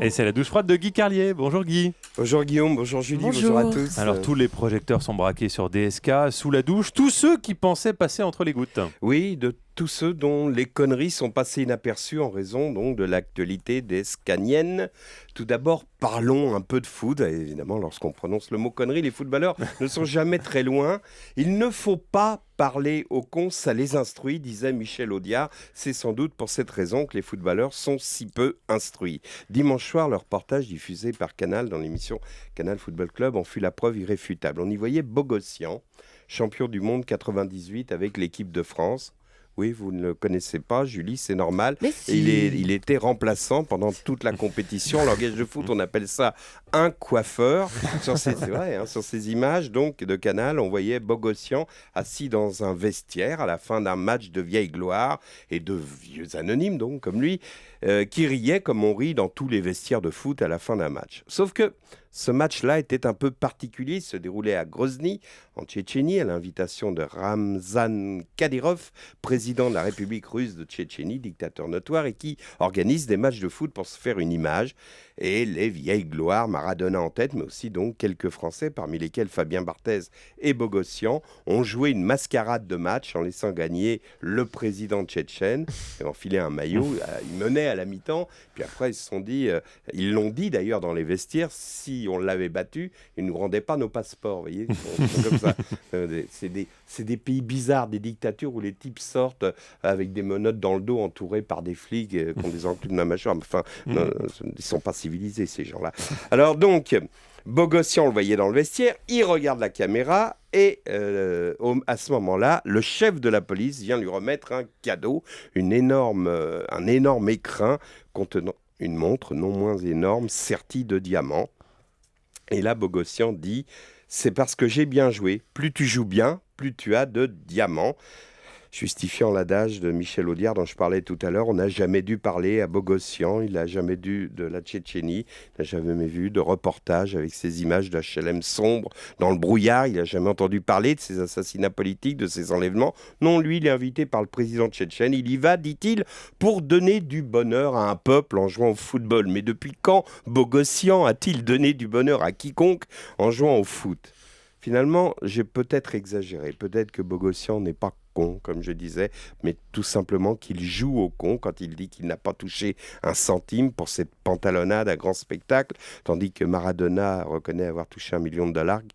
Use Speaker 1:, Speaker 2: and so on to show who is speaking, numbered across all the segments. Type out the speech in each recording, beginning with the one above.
Speaker 1: Et c'est la douche froide de Guy Carlier. Bonjour Guy.
Speaker 2: Bonjour Guillaume, bonjour Julie,
Speaker 3: Bonjour.
Speaker 2: bonjour à tous.
Speaker 1: Alors tous les projecteurs sont braqués sur DSK, sous la douche, tous ceux qui pensaient passer entre les gouttes.
Speaker 2: Oui, de tous ceux dont les conneries sont passées inaperçues en raison donc de l'actualité descanienne. Tout d'abord, parlons un peu de foot. Et évidemment, lorsqu'on prononce le mot connerie, les footballeurs ne sont jamais très loin. Il ne faut pas parler aux cons, ça les instruit, disait Michel Audiard. C'est sans doute pour cette raison que les footballeurs sont si peu instruits. Dimanche soir, le reportage diffusé par Canal dans l'émission Canal Football Club en fut la preuve irréfutable. On y voyait Bogossian, champion du monde 98 avec l'équipe de France. Oui, vous ne le connaissez pas, Julie, c'est normal.
Speaker 3: Mais
Speaker 2: Et
Speaker 3: si.
Speaker 2: il était remplaçant pendant toute la compétition. En langage de foot, on appelle ça un coiffeur. C'est vrai, hein, sur ces images donc, de Canal, on voyait Bogossian assis dans un vestiaire à la fin d'un match de vieille gloire et de vieux anonymes, donc, comme lui, qui riait comme on rit dans tous les vestiaires de foot à la fin d'un match. Sauf que ce match-là était un peu particulier. Il se déroulait à Grozny, en Tchétchénie, à l'invitation de Ramzan Kadyrov, président de la République russe de Tchétchénie, dictateur notoire, et qui organise des matchs de foot pour se faire une image. Et les vieilles gloires, Maradona en tête, mais aussi donc quelques Français, parmi lesquels Fabien Barthez et Bogossian, ont joué une mascarade de match en laissant gagner le président tchétchène et enfiler un maillot. Ils menaient à la mi-temps, puis après ils se sont dit, ils l'ont dit d'ailleurs dans les vestiaires, si on l'avait battu, ils ne nous rendaient pas nos passeports. Vous voyez, ils sont comme ça. C'est des pays bizarres, des dictatures où les types sortent avec des menottes dans le dos, entourés par des flics qui ont des enclumes de la mâchoire. Enfin, non, ils ne sont pas civilisés, ces gens-là. Alors donc, Bogossian, on le voyait dans le vestiaire, il regarde la caméra et à ce moment-là, le chef de la police vient lui remettre un cadeau, un énorme écrin contenant une montre non moins énorme, sertie de diamants. Et là, Bogossian dit « C'est parce que j'ai bien joué. Plus tu joues bien, plus tu as de diamants. » Justifiant l'adage de Michel Audiard dont je parlais tout à l'heure, on n'a jamais dû parler à Bogossian, il n'a jamais dû de la Tchétchénie, il n'a jamais vu de reportage avec ces images d'HLM sombres dans le brouillard, il n'a jamais entendu parler de ces assassinats politiques, de ces enlèvements. Non, lui, il est invité par le président tchétchène, il y va, dit-il, pour donner du bonheur à un peuple en jouant au football. Mais depuis quand Bogossian a-t-il donné du bonheur à quiconque en jouant au foot ? Finalement, j'ai peut-être exagéré, peut-être que Bogossian n'est pas con, comme je disais, mais tout simplement qu'il joue au con quand il dit qu'il n'a pas touché un centime pour cette pantalonnade à grand spectacle, tandis que Maradona reconnaît avoir touché $1 million.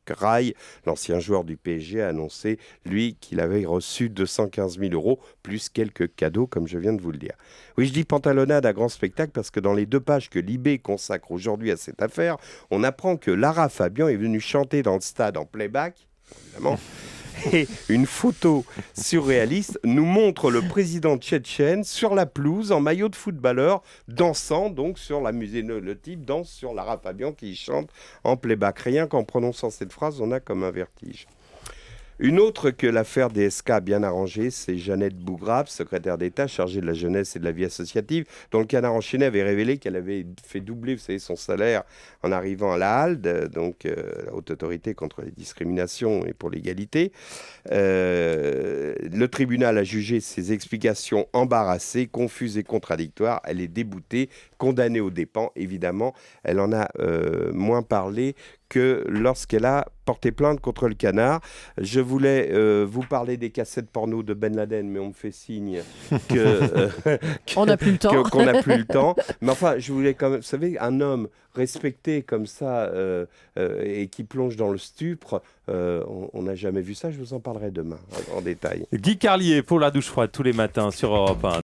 Speaker 2: Rai, l'ancien joueur du PSG, a annoncé, lui, qu'il avait reçu 215 000 euros, plus quelques cadeaux, comme je viens de vous le dire. Oui, je dis pantalonnade à grand spectacle parce que dans les 2 pages que Libé consacre aujourd'hui à cette affaire, on apprend que Lara Fabian est venue chanter dans le stade en playback, évidemment. Et une photo surréaliste nous montre le président tchétchène sur la pelouse en maillot de footballeur dansant donc sur la musée. Le type danse sur Lara Fabian qui chante en playback. Rien qu'en prononçant cette phrase, on a comme un vertige. Une autre que l'affaire DSK a bien arrangée, c'est Jeannette Bougrave, secrétaire d'État chargée de la jeunesse et de la vie associative, dont le Canard enchaîné avait révélé qu'elle avait fait doubler, vous savez, son salaire en arrivant à la HALD, donc la Haute Autorité contre les discriminations et pour l'égalité. Le tribunal a jugé ses explications embarrassées, confuses et contradictoires. Elle est déboutée, condamnée aux dépens, évidemment. Elle en a moins parlé que lorsqu'elle a porté plainte contre le Canard. Je voulais vous parler des cassettes porno de Ben Laden, mais on me fait signe
Speaker 3: On n'a plus le temps.
Speaker 2: qu'on n'a plus le temps. Mais enfin, je voulais quand même, vous savez, un homme respecté comme ça et qui plonge dans le stupre, on n'a jamais vu ça. Je vous en parlerai demain en détail.
Speaker 1: Guy Carlier pour la douche froide tous les matins sur Europe 1.